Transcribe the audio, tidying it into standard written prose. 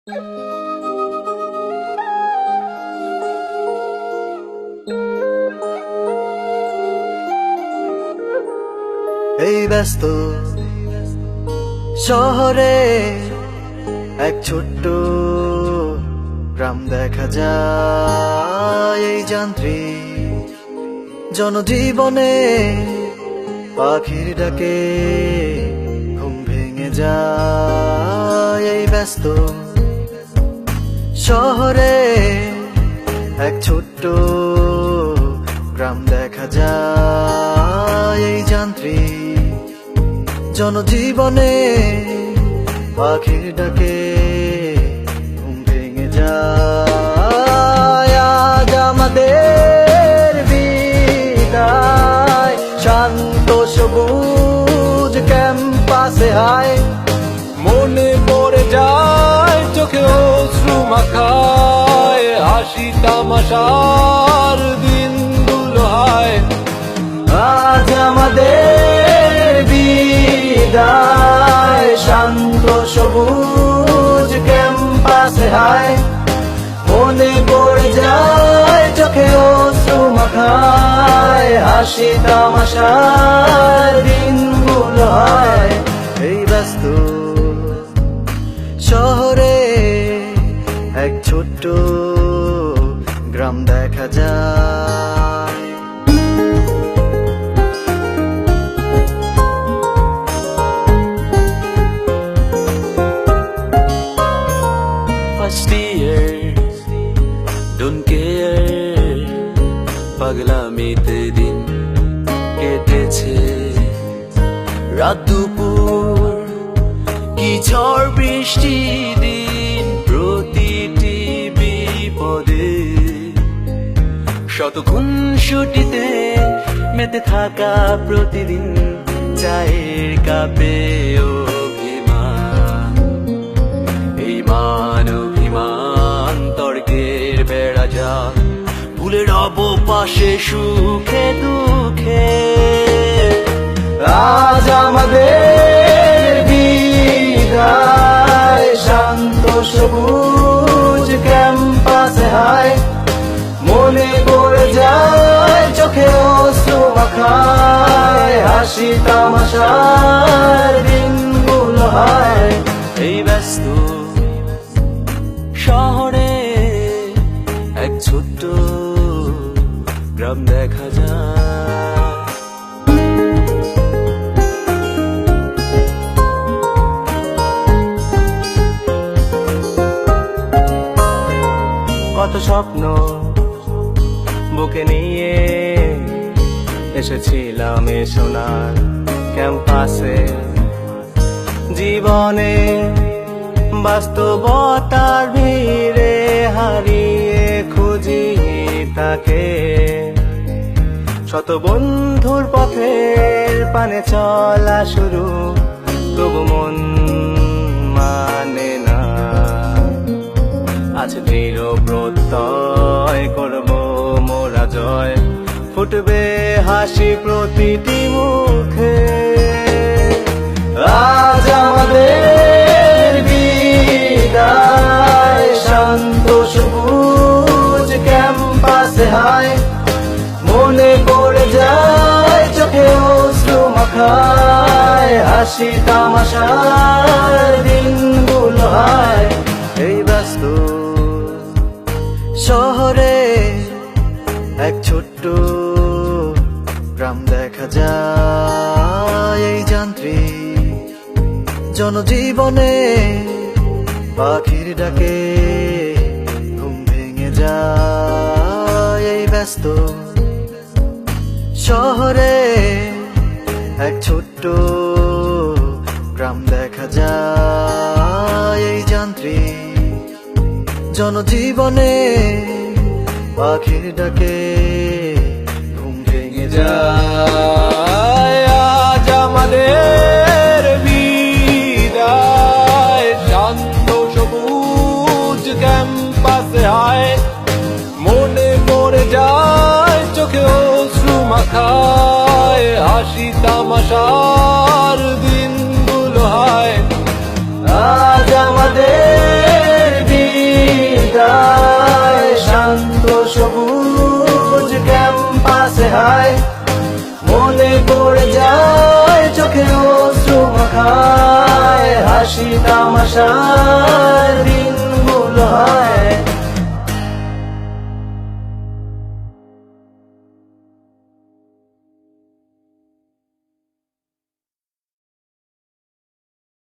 এই ব্যস্ত শহরে এক ছোট্ট গ্রাম দেখা যায়। এই যান্ত্রিক জনজীবনে পাখির ডাকে ঘুম ভেঙে যায়। এই ব্যস্ত শহরে এক ছোট্ট গ্রাম দেখা যায়। এই যান্ত্রিক জনজীবনে পাখির ডাকে ঘুম ভেঙে যায়। আজ আমাদের বিদায়, শান্ত সবুজ ক্যাম্পাসে হায়। মনে পড়ে যায় চোখে অশ্রু মাখায়, হাসি তামাশার দিনগুলো হায়। আজ আমাদের বিদায়, শান্ত সবুজ ক্যাম্পাসে হায়। মনে পড়ে যায় চোখে অশ্রু মাখায়, হাসি তামাশার দিনগুলো হায়। এই ব্যস্ত শহরে এক ছোট্ট গ্রাম দেখা যায়। First year, don't care, পাগলামিতে দিন কেটেছে। রাত দুপুর কি ঝড় বৃষ্টি দিন, প্রতিটি বিপদে শত খুনসুটিতে মেতে থাকা প্রতিদিন চায়ের কাপে অভিমান। এই মান অভিমান তর্কের বেড়া যা, ভুলে রব পাশে সুখে দুঃখে। আজ আমাদের বিদায়, শান্ত সবুজ ক্যাম্পাসে হায়। মনে পড়ে যায় চোখে অশ্রু মাখায়, হাসি তামাশার দিনগুলো হায়। এই ব্যস্ত শহরে এক ছোট্ট গ্রাম দেখা যায়। কত স্বপ্ন বুকে নিয়ে এসেছিলাম এ সোনার ক্যাম্পাসে। জীবনে বাস্তবতার ভিড়ে হারিয়ে খুঁজি তাকে। শত বন্ধুর পথের পানে চলা শুরু, তবু মন মানে না। আজ দৃঢ় প্রত্যয় করব মোরা জয়, ফুটবে হাসি প্রতিটি মুখে। আজ আমাদের বিদায়, শান্ত সবুজ ক্যাম্পাসে হায়। মনে পড়ে যায় চোখে অশ্রু মাখায়, হাসি তামাশার দিনগুলো হায়। এই ব্যস্ত শহরে এক ছোট্ট গ্রাম দেখা যায়। এই যান্ত্রিক জনজীবনে পাখির ডাকে ঘুম ভেঙে যায়। এই ব্যস্ত শহরে এক ছোট্ট গ্রাম দেখা যায়। এই যান্ত্রিক জনজীবনে পাখির ডাকে ঘুম ভেঙে যায়। আজ আমাদের বিদায়, শান্ত সবুজ ক্যাম্পাসে হায়। মনে পড়ে যায় চোখে অশ্রু মাখায়, হাসি তামাশার দিনগুলো হায়। আজ আমাদের গায়, শান্ত সবুজ ক্যাম্পাসে হায়, মনে পড়ে যায় চোখে অশ্রু মাখায়, হাসি তামাশার দিনগুলো হয়।